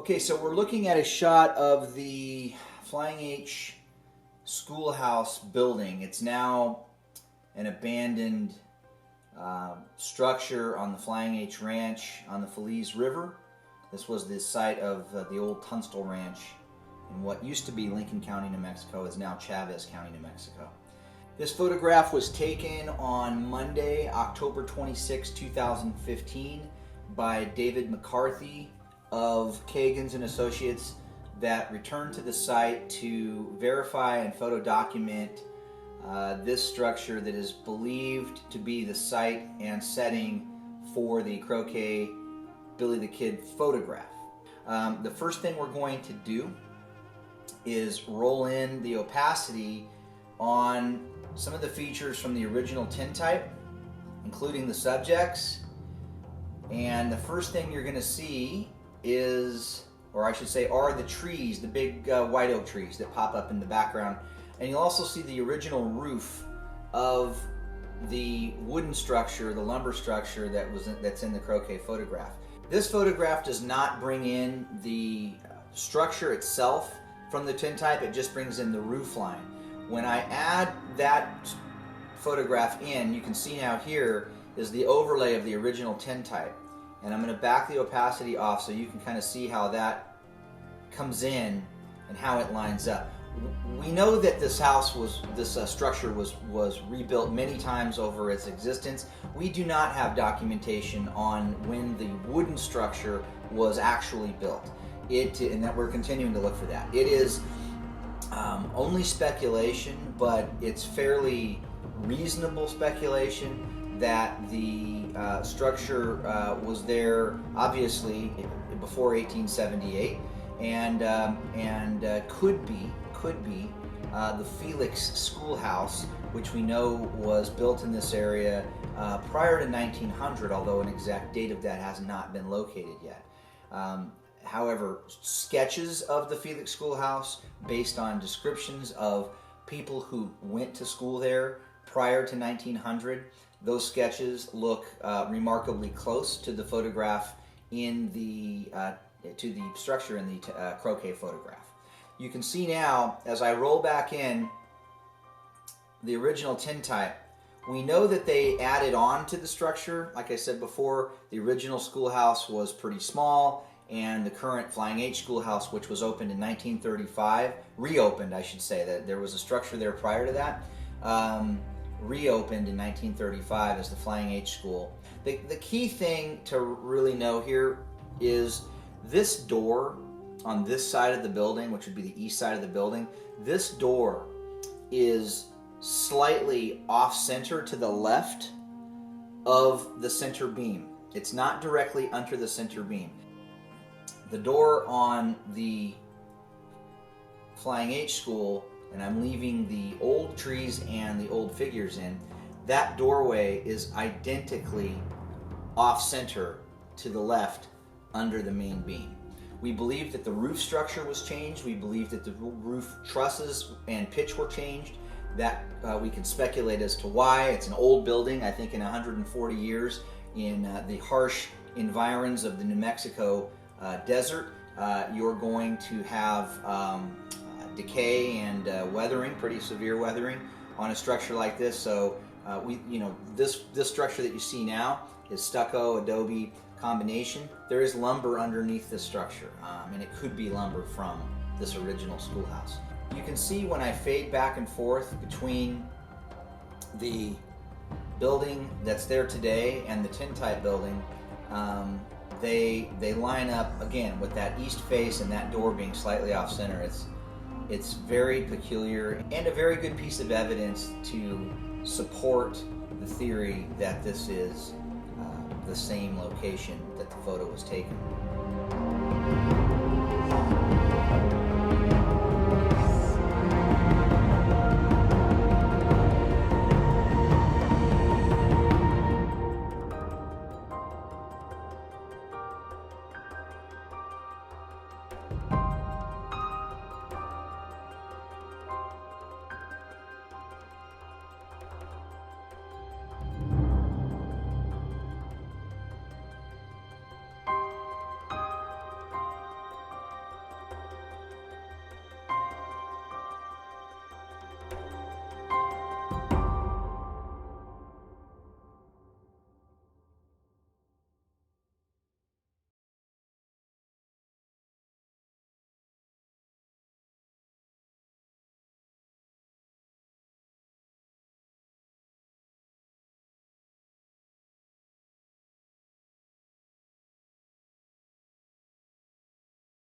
Okay, so we're looking at a shot of the Flying H schoolhouse building. It's now an abandoned structure on the Flying H Ranch on the Feliz River. This was the site of the old Tunstall Ranch in what used to be Lincoln County, New Mexico, is now Chavez County, New Mexico. This photograph was taken on Monday, October 26, 2015 by David McCarthy of Kagan's and Associates that returned to the site to verify and photo document this structure that is believed to be the site and setting for the Croquet Billy the Kid photograph. The first thing we're going to do is roll in the opacity on some of the features from the original tintype, including the subjects. And the first thing you're going to see is, or I should say, are the trees, the big white oak trees that pop up in the background. And you'll also see the original roof of the wooden structure, the lumber structure that's in the Croquet photograph. This photograph does not bring in the structure itself from the tintype, it just brings in the roof line. When I add that photograph in, you can see now here is the overlay of the original tintype. And I'm going to back the opacity off so you can kind of see how that comes in and how it lines up. We know that this structure was rebuilt many times over its existence. We do not have documentation on when the wooden structure was actually built. And that we're continuing to look for that. It is only speculation, but it's fairly reasonable speculation that the structure was there obviously before 1878, and could be the Felix Schoolhouse, which we know was built in this area prior to 1900, although an exact date of that has not been located yet. However, sketches of the Felix Schoolhouse based on descriptions of people who went to school there prior to 1900, those sketches look remarkably close to the photograph in to the structure in the Croquet photograph. You can see now, as I roll back in the original tintype, we know that they added on to the structure. Like I said before, the original schoolhouse was pretty small, and the current Flying H schoolhouse, which was opened in 1935, reopened, I should say, that there was a structure there prior to that, reopened in 1935 as the Flying H school. The key thing to really know here is this door on this side of the building, which would be the east side of the building, this door is slightly off-center to the left of the center beam. It's not directly under the center beam. The door on the Flying H school, and I'm leaving the old trees and the old figures in, that doorway is identically off-center to the left under the main beam. We believe that the roof structure was changed. We believe that the roof trusses and pitch were changed. That we can speculate as to why. It's an old building. I think in 140 years in the harsh environs of the New Mexico desert, you're going to have decay and weathering, pretty severe weathering on a structure like this. So this structure that you see now is stucco, adobe combination. There is lumber underneath this structure, and it could be lumber from this original schoolhouse. You can see when I fade back and forth between the building that's there today and the tintype building, they line up again with that east face and that door being slightly off center. It's very peculiar and a very good piece of evidence to support the theory that this is the same location that the photo was taken.